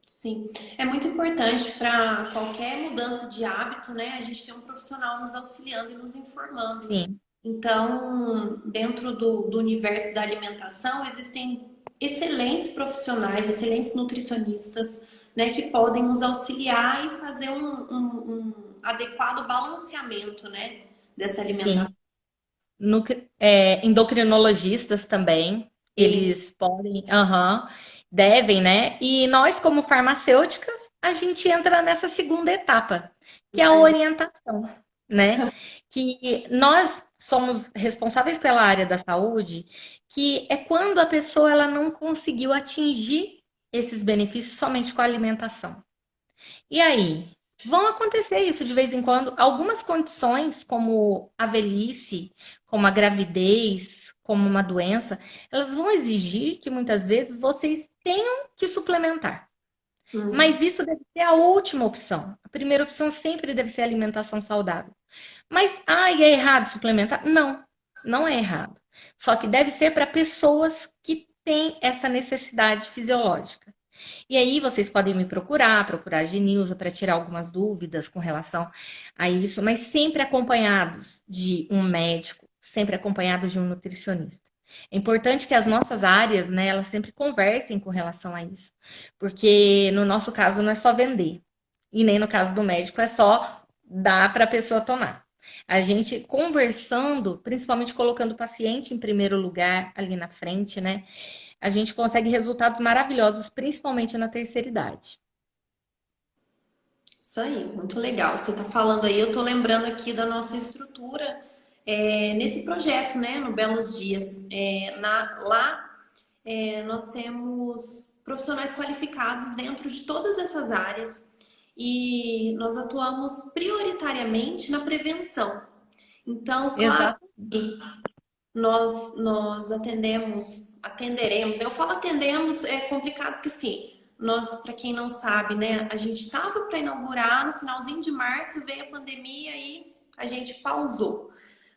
Sim, é muito importante para qualquer mudança de hábito, né? A gente ter um profissional nos auxiliando e nos informando. Sim, Então, dentro do universo da alimentação, existem excelentes profissionais, excelentes nutricionistas, né, que podem nos auxiliar e fazer um adequado balanceamento, né, dessa sim. alimentação. Endocrinologistas também, Isso. eles podem, devem, né? E nós, como farmacêuticas, a gente entra nessa segunda etapa, que é a orientação, né? Que nós somos responsáveis pela área da saúde, que é quando a pessoa ela não conseguiu atingir esses benefícios somente com a alimentação. E aí? Vão acontecer isso de vez em quando. Algumas condições, como a velhice, como a gravidez, como uma doença, elas vão exigir que muitas vezes vocês tenham que suplementar. Uhum. Mas isso deve ser a última opção. A primeira opção sempre deve ser a alimentação saudável. Mas, e é errado suplementar? Não, não é errado. Só que deve ser para pessoas que têm essa necessidade fisiológica. E aí vocês podem me procurar a Genilza para tirar algumas dúvidas com relação a isso, mas sempre acompanhados de um médico, sempre acompanhados de um nutricionista. É importante que as nossas áreas, né, elas sempre conversem com relação a isso, porque no nosso caso não é só vender, e nem no caso do médico é só dar para a pessoa tomar. A gente conversando, principalmente colocando o paciente em primeiro lugar ali na frente, né? A gente consegue resultados maravilhosos, principalmente na terceira idade. Isso aí, muito legal. Você está falando aí, eu estou lembrando aqui da nossa estrutura nesse projeto, né, no Belos Dias. Lá nós temos profissionais qualificados dentro de todas essas áreas e nós atuamos prioritariamente na prevenção. Então, claro, Exato. nós atenderemos, né? Eu falo atendemos, é complicado porque assim, nós, para quem não sabe, né, a gente estava para inaugurar no finalzinho de março, veio a pandemia e a gente pausou.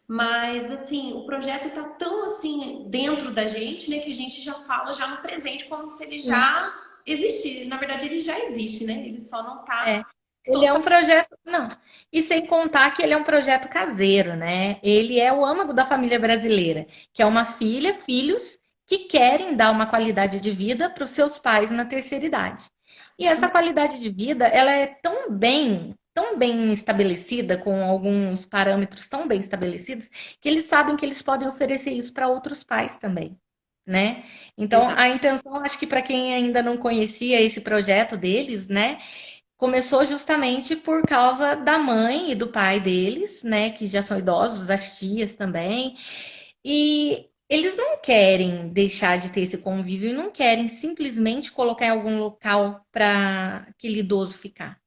Mas assim, o projeto está tão assim dentro da gente, né, que a gente já fala já no presente como se ele Sim. já existisse. Na verdade, ele já existe, né? Ele só não É. está Ele é total. um projeto. Não. E sem contar que ele é um projeto caseiro, né? Ele é o âmago da família brasileira, que é uma filha, filhos que querem dar uma qualidade de vida para os seus pais na terceira idade. E essa qualidade de vida, ela é tão bem estabelecida, com alguns parâmetros tão bem estabelecidos, que eles sabem que eles podem oferecer isso para outros pais também, né? Então, Exato. a intenção, acho que para quem ainda não conhecia esse projeto deles, né? Começou justamente por causa da mãe e do pai deles, né, que já são idosos, as tias também. E eles não querem deixar de ter esse convívio e não querem simplesmente colocar em algum local para aquele idoso ficar.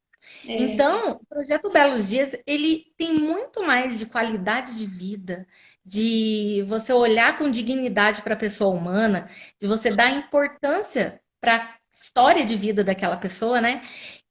É, Então, o projeto Belos Dias, ele tem muito mais de qualidade de vida, de você olhar com dignidade para a pessoa humana, de você dar importância para a história de vida daquela pessoa, né?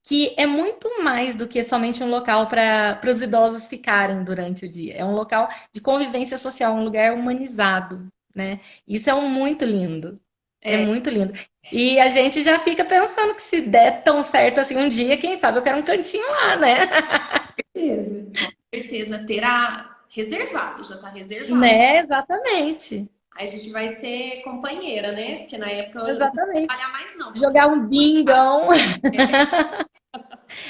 Que é muito mais do que somente um local para os idosos ficarem durante o dia. É um local de convivência social, um lugar humanizado, né? Isso é um muito lindo. É é, muito lindo. E a gente já fica pensando que se der tão certo assim um dia, quem sabe eu quero um cantinho lá, né? certeza. Com certeza. Terá reservado, já está reservado. Né, exatamente. Aí a gente vai ser companheira, né? Porque na época eu não vou Exatamente. trabalhar mais, não, porque eu Jogar um bingão,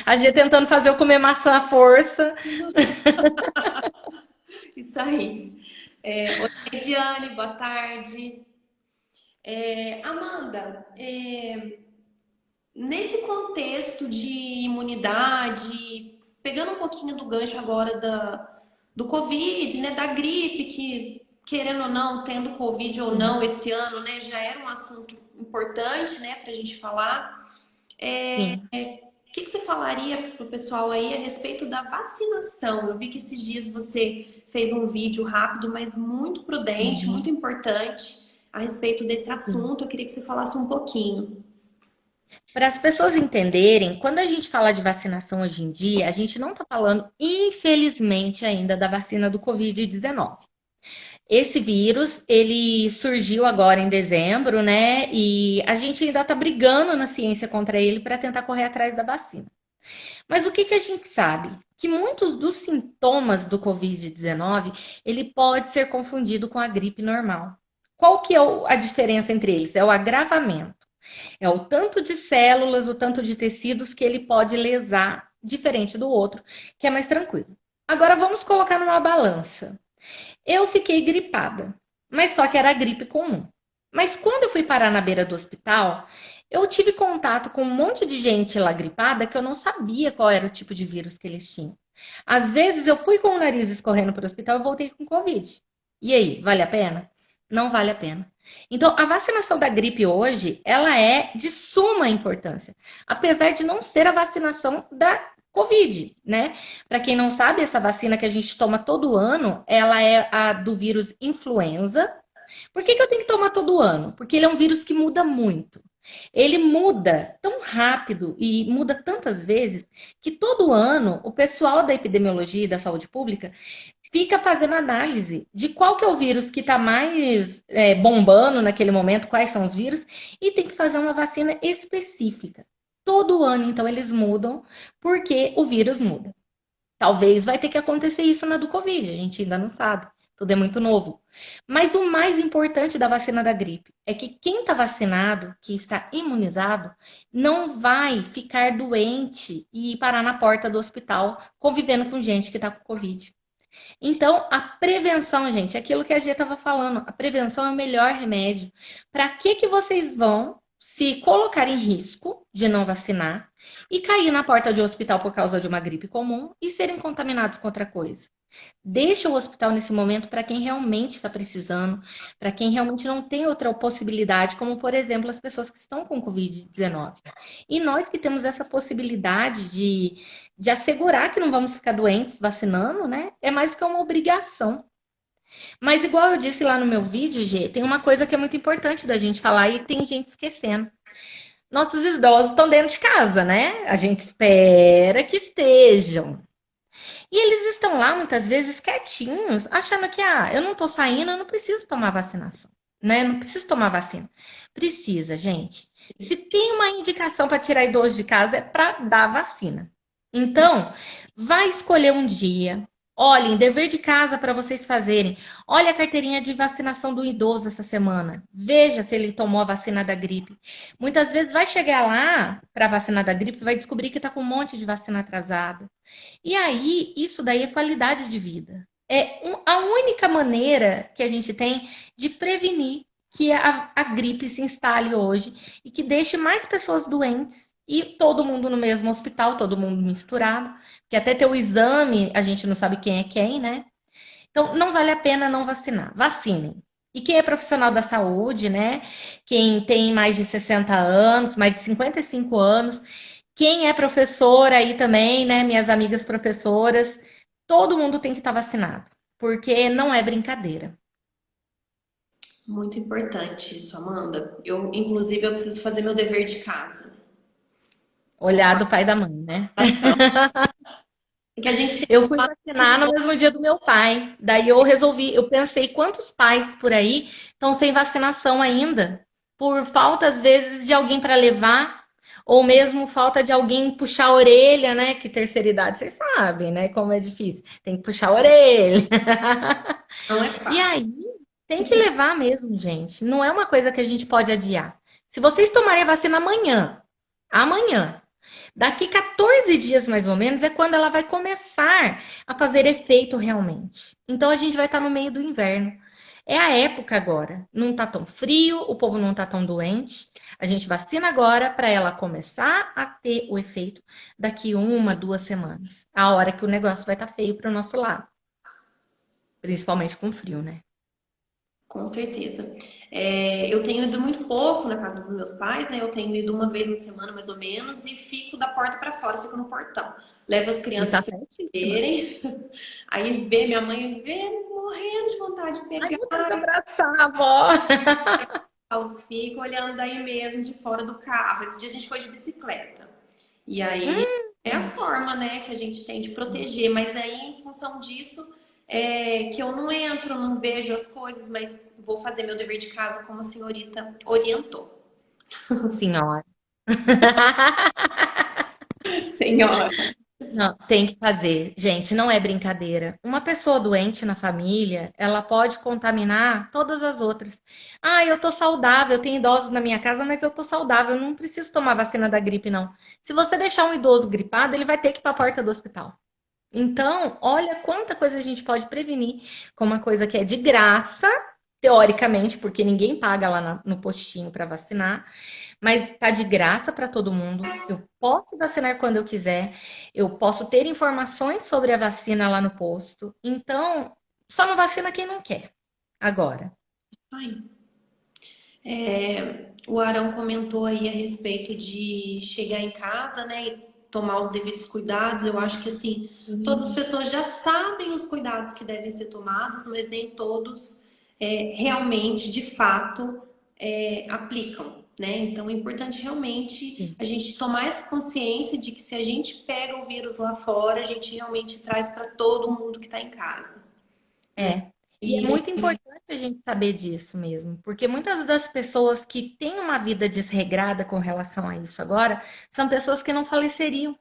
a gente tentando fazer eu comer maçã à força. isso aí. Oi, Ediane, boa tarde. Amanda, nesse contexto de imunidade, pegando um pouquinho do gancho agora do Covid, né, da gripe, que querendo ou não, tendo Covid ou não esse ano, né, já era um assunto importante, né, para a gente falar. Sim. O que você falaria para o pessoal aí a respeito da vacinação? Eu vi que esses dias você fez um vídeo rápido, mas muito prudente, Uhum. muito importante a respeito desse Sim. assunto. Eu queria que você falasse um pouquinho. Para as pessoas entenderem, quando a gente fala de vacinação hoje em dia, a gente não está falando, infelizmente, ainda da vacina do Covid-19. Esse vírus, ele surgiu agora em dezembro, né? E a gente ainda está brigando na ciência contra ele para tentar correr atrás da vacina. Mas o que que a gente sabe? Que muitos dos sintomas do Covid-19, ele pode ser confundido com a gripe normal. Qual que é a diferença entre eles? É o agravamento. É o tanto de células, o tanto de tecidos que ele pode lesar, diferente do outro, que é mais tranquilo. Agora vamos colocar numa balança. Eu fiquei gripada, mas só que era gripe comum. Mas quando eu fui parar na beira do hospital, eu tive contato com um monte de gente lá gripada que eu não sabia qual era o tipo de vírus que eles tinham. Às vezes eu fui com o nariz escorrendo para o hospital e voltei com Covid. E aí, vale a pena? Não vale a pena. Então, a vacinação da gripe hoje, ela é de suma importância, apesar de não ser a vacinação da Covid, né? Para quem não sabe, essa vacina que a gente toma todo ano, ela é a do vírus influenza. Por que que eu tenho que tomar todo ano? Porque ele é um vírus que muda muito. Ele muda tão rápido e muda tantas vezes que todo ano o pessoal da epidemiologia e da saúde pública fica fazendo análise de qual que é o vírus que está mais bombando naquele momento, quais são os vírus, e tem que fazer uma vacina específica. Todo ano, então, eles mudam porque o vírus muda. Talvez vai ter que acontecer isso na do Covid, a gente ainda não sabe. Tudo é muito novo. Mas o mais importante da vacina da gripe é que quem está vacinado, que está imunizado, não vai ficar doente e parar na porta do hospital convivendo com gente que está com Covid. Então, a prevenção, gente, é aquilo que a Gia estava falando, a prevenção é o melhor remédio. Para que vocês vão se colocar em risco de não vacinar e cair na porta de um hospital por causa de uma gripe comum e serem contaminados com outra coisa? Deixa o hospital nesse momento para quem realmente está precisando, para quem realmente não tem outra possibilidade, como, por exemplo, as pessoas que estão com Covid-19. E nós que temos essa possibilidade de assegurar que não vamos ficar doentes vacinando, né? É mais do que uma obrigação. Mas, igual eu disse lá no meu vídeo, Gê, tem uma coisa que é muito importante da gente falar e tem gente esquecendo. Nossos idosos estão dentro de casa, né? A gente espera que estejam. E eles estão lá muitas vezes quietinhos, achando que eu não tô saindo, eu não preciso tomar vacinação, né? Eu não preciso tomar vacina. Precisa, gente. Se tem uma indicação para tirar idoso de casa é para dar vacina. Então, vai escolher um dia. Olhem, dever de casa para vocês fazerem. Olha a carteirinha de vacinação do idoso essa semana. Veja se ele tomou a vacina da gripe. Muitas vezes vai chegar lá para a vacina da gripe e vai descobrir que está com um monte de vacina atrasada. E aí, isso daí é qualidade de vida. A única maneira que a gente tem de prevenir que a gripe se instale hoje e que deixe mais pessoas doentes e todo mundo no mesmo hospital, todo mundo misturado, que até ter o exame a gente não sabe quem é quem, né? Então, não vale a pena não vacinar. Vacinem. E quem é profissional da saúde, né? Quem tem mais de 60 anos, mais de 55 anos, quem é professor aí também, né? Minhas amigas professoras, todo mundo tem que estar vacinado, porque não é brincadeira. Muito importante isso, Amanda. Inclusive, eu preciso fazer meu dever de casa. Olhar do pai e da mãe, né? Porque a gente tem Eu fui uma vacinar no mesmo dia do meu pai. Daí eu resolvi, eu pensei quantos pais por aí estão sem vacinação ainda, por falta às vezes de alguém para levar, ou mesmo falta de alguém puxar a orelha, né? Que terceira idade, vocês sabem, né? Como é difícil. Tem que puxar a orelha. não é E aí, fácil. tem que levar mesmo, gente. Não é uma coisa que a gente pode adiar. Se vocês tomarem a vacina amanhã, daqui 14 dias mais ou menos é quando ela vai começar a fazer efeito realmente. Então a gente vai estar no meio do inverno. É a época agora. Não tá tão frio, o povo não tá tão doente. A gente vacina agora para ela começar a ter o efeito daqui 1, 2 semanas. A hora que o negócio vai estar feio para o nosso lado. Principalmente com frio, né? Com certeza. Eu tenho ido muito pouco na casa dos meus pais, né? Eu tenho ido uma vez na semana, mais ou menos, e fico da porta para fora, fico no portão. Levo as E crianças tá para certíssima. verem, aí vê minha mãe, vê morrendo de vontade de Ai, pegar, vontade de abraçar a avó. eu fico olhando daí mesmo, de fora do carro. Esse dia a gente foi de bicicleta. E aí Hum, é a forma, né, que a gente tem de proteger, mas aí em função disso que eu não entro, não vejo as coisas, mas vou fazer meu dever de casa como a senhorita orientou. senhora. Senhora. Não, tem que fazer. Gente, não é brincadeira. Uma pessoa doente na família, ela pode contaminar todas as outras. Ah, eu tô saudável, eu tenho idosos na minha casa, mas eu tô saudável, eu não preciso tomar vacina da gripe, não. Se você deixar um idoso gripado, ele vai ter que ir para a porta do hospital. Então, olha quanta coisa a gente pode prevenir com uma coisa que é de graça, teoricamente, porque ninguém paga lá no postinho para vacinar, mas tá de graça para todo mundo. Eu posso vacinar quando eu quiser, eu posso ter informações sobre a vacina lá no posto. Então, só não vacina quem não quer. Agora. Ai, o Arão comentou aí a respeito de chegar em casa, né, e tomar os devidos cuidados. Eu acho que assim, todas as pessoas já sabem os cuidados que devem ser tomados, mas nem todos realmente, de fato, aplicam, né? Então é importante realmente Sim. a gente tomar essa consciência de que se a gente pega o vírus lá fora, a gente realmente traz para todo mundo que está em casa, né? É. E é E muito importante a gente saber disso mesmo, porque muitas das pessoas que têm uma vida desregrada com relação a isso agora são pessoas que não faleceriam.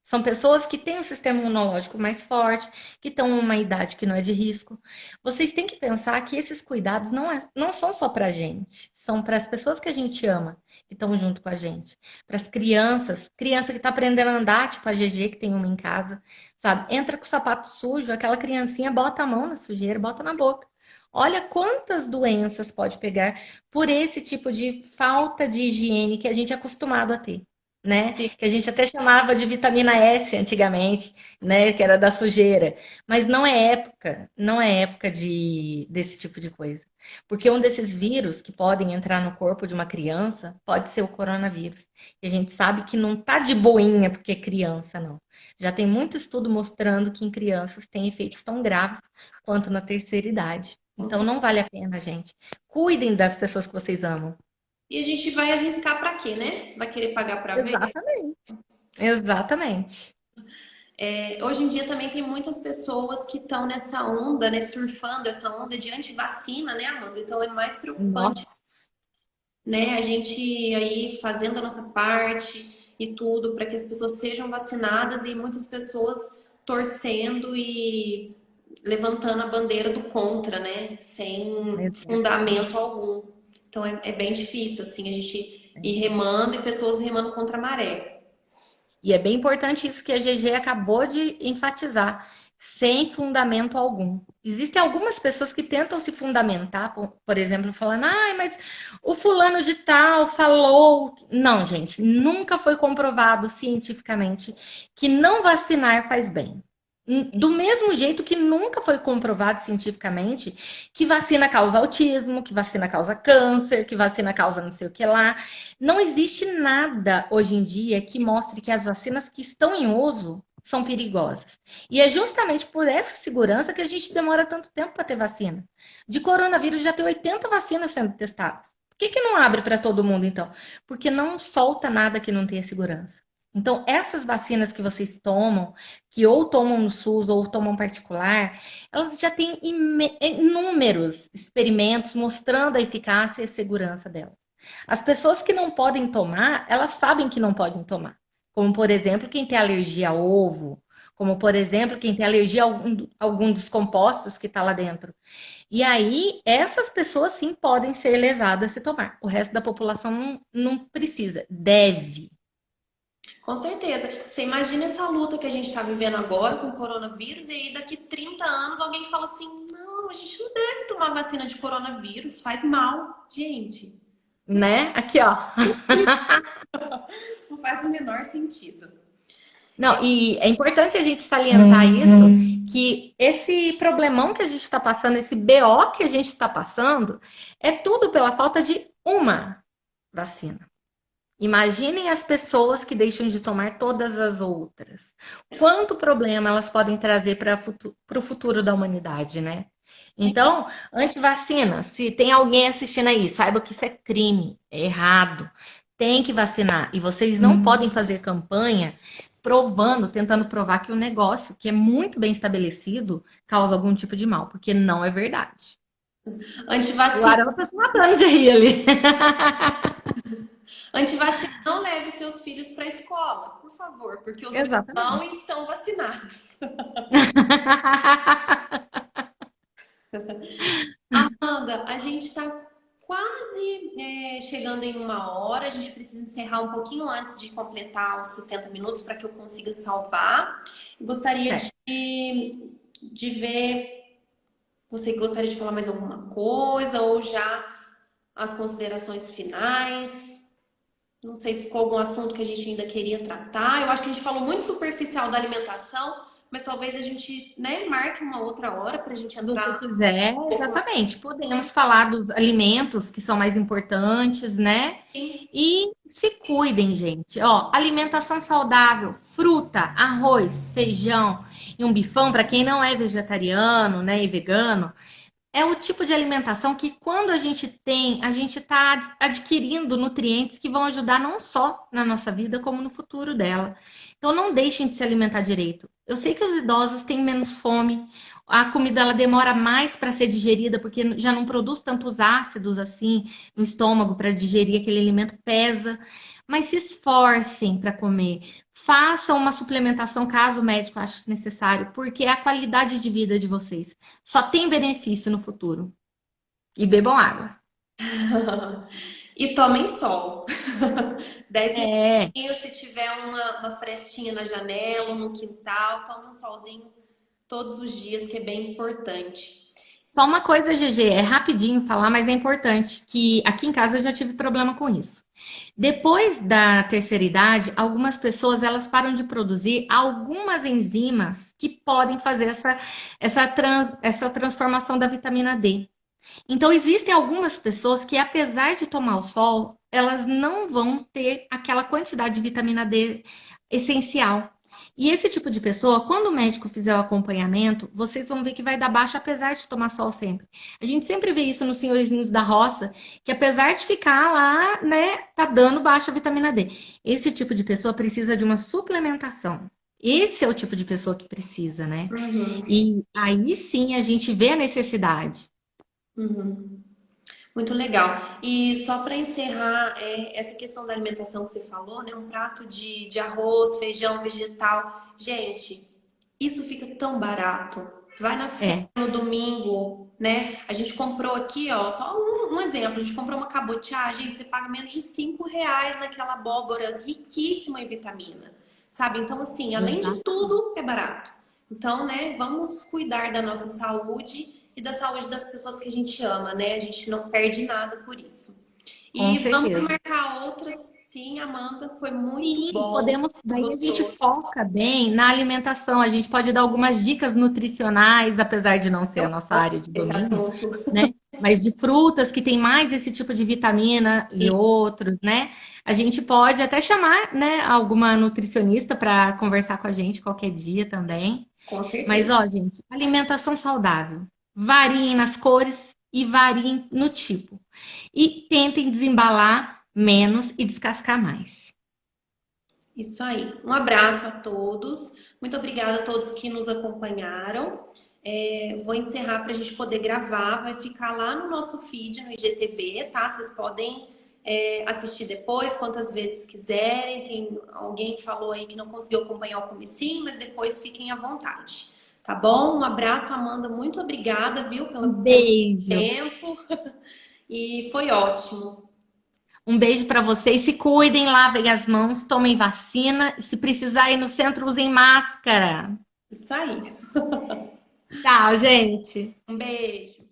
São pessoas que têm um sistema imunológico mais forte, que estão em uma idade que não é de risco. Vocês têm que pensar que esses cuidados não são só para a gente, são para as pessoas que a gente ama, que estão junto com a gente. Para as crianças, criança que está aprendendo a andar, tipo a GG que tem uma em casa, sabe? Entra com o sapato sujo, aquela criancinha bota a mão na sujeira, bota na boca. Olha quantas doenças pode pegar por esse tipo de falta de higiene que a gente é acostumado a ter, né? Que a gente até chamava de vitamina S antigamente, né? Que era da sujeira. Mas não é época desse tipo de coisa. Porque um desses vírus que podem entrar no corpo de uma criança pode ser o coronavírus. E a gente sabe que não tá de boinha porque é criança, não. Já tem muito estudo mostrando que em crianças tem efeitos tão graves quanto na terceira idade. Então não vale a pena, gente. Cuidem das pessoas que vocês amam. a gente vai arriscar para quê, né? Vai querer pagar para ver? Exatamente. Exatamente. Hoje em dia também tem muitas pessoas que estão nessa onda, né? Surfando essa onda de antivacina, né, Amanda? Então é mais preocupante, Nossa. né? A gente aí fazendo a nossa parte e tudo para que as pessoas sejam vacinadas e muitas pessoas torcendo e levantando a bandeira do contra, né? Sem fundamento Exatamente. algum. Então é bem difícil, assim, a gente ir remando e pessoas remando contra a maré. E é bem importante isso que a GG acabou de enfatizar, sem fundamento algum. Existem algumas pessoas que tentam se fundamentar, por exemplo, falando, ai, mas o fulano de tal falou. Não, gente, nunca foi comprovado cientificamente que não vacinar faz bem. Do mesmo jeito que nunca foi comprovado cientificamente que vacina causa autismo, que vacina causa câncer, que vacina causa não sei o que lá. Não existe nada hoje em dia que mostre que as vacinas que estão em uso são perigosas. E é justamente por essa segurança que a gente demora tanto tempo para ter vacina. De coronavírus já tem 80 vacinas sendo testadas. Por que não abre para todo mundo, então? Porque não solta nada que não tenha segurança. Então, essas vacinas que vocês tomam, que ou tomam no SUS ou tomam particular, elas já têm inúmeros experimentos mostrando a eficácia e a segurança delas. As pessoas que não podem tomar, elas sabem que não podem tomar. Como, por exemplo, quem tem alergia a ovo, como, por exemplo, quem tem alergia a algum dos compostos que está lá dentro. E aí, essas pessoas sim podem ser lesadas se tomar. O resto da população não precisa, deve. Com certeza. Você imagina essa luta que a gente está vivendo agora com o coronavírus, e aí daqui 30 anos alguém fala assim: não, a gente não deve tomar vacina de coronavírus, faz mal. Gente, Né? Aqui, ó. não faz o menor sentido. Não, e é importante a gente salientar isso, que esse problemão que a gente está passando, esse BO que a gente está passando, é tudo pela falta de uma vacina. Imaginem as pessoas que deixam de tomar todas as outras. Quanto problema elas podem trazer para o futuro da humanidade, né? Então, antivacina, se tem alguém assistindo aí, saiba que isso é crime, é errado. Tem que vacinar. E vocês não podem fazer campanha provando, tentando provar que o negócio, que é muito bem estabelecido, causa algum tipo de mal, porque não é verdade. O Antivacina, Arão tá se matando de rir ali. antivacina, não leve seus filhos para a escola, por favor, porque os meus não Exatamente. estão vacinados. Amanda, a gente está quase chegando em uma hora. A gente precisa encerrar um pouquinho antes de completar os 60 minutos para que eu consiga salvar. Eu gostaria É. de ver. Você gostaria de falar mais alguma coisa ou já as considerações finais? Não sei se ficou algum assunto que a gente ainda queria tratar. Eu acho que a gente falou muito superficial da alimentação, mas talvez a gente, né, marque uma outra hora para a gente Se você entrar quiser, um pouco exatamente. Podemos falar dos alimentos que são mais importantes, né? assim. E se cuidem, gente. Ó, alimentação saudável, fruta, arroz, feijão e um bifão para quem não é vegetariano, né, e vegano. É o tipo de alimentação que, quando a gente tem, a gente está adquirindo nutrientes que vão ajudar não só na nossa vida, como no futuro dela. Então, não deixem de se alimentar direito. Eu sei que os idosos têm menos fome, a comida ela demora mais para ser digerida, porque já não produz tantos ácidos assim no estômago para digerir aquele alimento, pesa. Mas se esforcem para comer. Façam uma suplementação caso o médico ache necessário, porque é a qualidade de vida de vocês. Só tem benefício no futuro. E bebam água. E tomem sol. 10 É. minutinhos, se tiver uma frestinha na janela, no quintal, tome um solzinho todos os dias, que é bem importante. Só uma coisa, GG, é rapidinho falar, mas é importante que aqui em casa eu já tive problema com isso. Depois da terceira idade, algumas pessoas elas param de produzir algumas enzimas que podem fazer essa transformação da vitamina D. Então, existem algumas pessoas que, apesar de tomar o sol, elas não vão ter aquela quantidade de vitamina D essencial. E esse tipo de pessoa, quando o médico fizer o acompanhamento, vocês vão ver que vai dar baixa apesar de tomar sol sempre. A gente sempre vê isso nos senhorzinhos da roça, que apesar de ficar lá, né, tá dando baixa vitamina D. Esse tipo de pessoa precisa de uma suplementação. Esse é o tipo de pessoa que precisa, né? Uhum, E aí sim a gente vê a necessidade. uhum. Muito legal. E só para encerrar, essa questão da alimentação que você falou, né? Um prato de arroz, feijão, vegetal. Gente, isso fica tão barato. Vai na feira É. no domingo, né? A gente comprou aqui, ó, só um exemplo. A gente comprou uma cabotiá, gente, você paga menos de R$ 5 naquela abóbora riquíssima em vitamina, sabe? Então, assim, além de Exatamente. tudo, é barato. Então, né, vamos cuidar da nossa saúde e da saúde das pessoas que a gente ama, né? A gente não perde nada por isso. Com E vamos certeza. marcar outras Sim, Amanda, foi muito Sim, bom, podemos. muito Daí a gente gostoso. foca bem na alimentação. A gente pode dar algumas dicas nutricionais, apesar de não ser Eu a nossa amo área de esse domínio, assunto. né? Mas de frutas que tem mais esse tipo de vitamina e E, outros, né? A gente pode até chamar, né, alguma nutricionista para conversar com a gente qualquer dia também. com Mas, certeza. ó, gente, alimentação saudável. Variem nas cores e variem no tipo. E tentem desembalar menos e descascar mais. Isso aí. Um abraço a todos. Muito obrigada a todos que nos acompanharam. Vou encerrar para a gente poder gravar. Vai ficar lá no nosso feed no IGTV, tá? Vocês podem assistir depois, quantas vezes quiserem. Tem alguém que falou aí que não conseguiu acompanhar o comecinho, mas depois fiquem à vontade. Tá bom? Um abraço, Amanda. Muito obrigada, viu, Um pelo beijo. tempo. E foi ótimo. Um beijo para vocês. Se cuidem, lavem as mãos, tomem vacina. Se precisar ir no centro, usem máscara. Isso aí. Tchau, gente. Um beijo.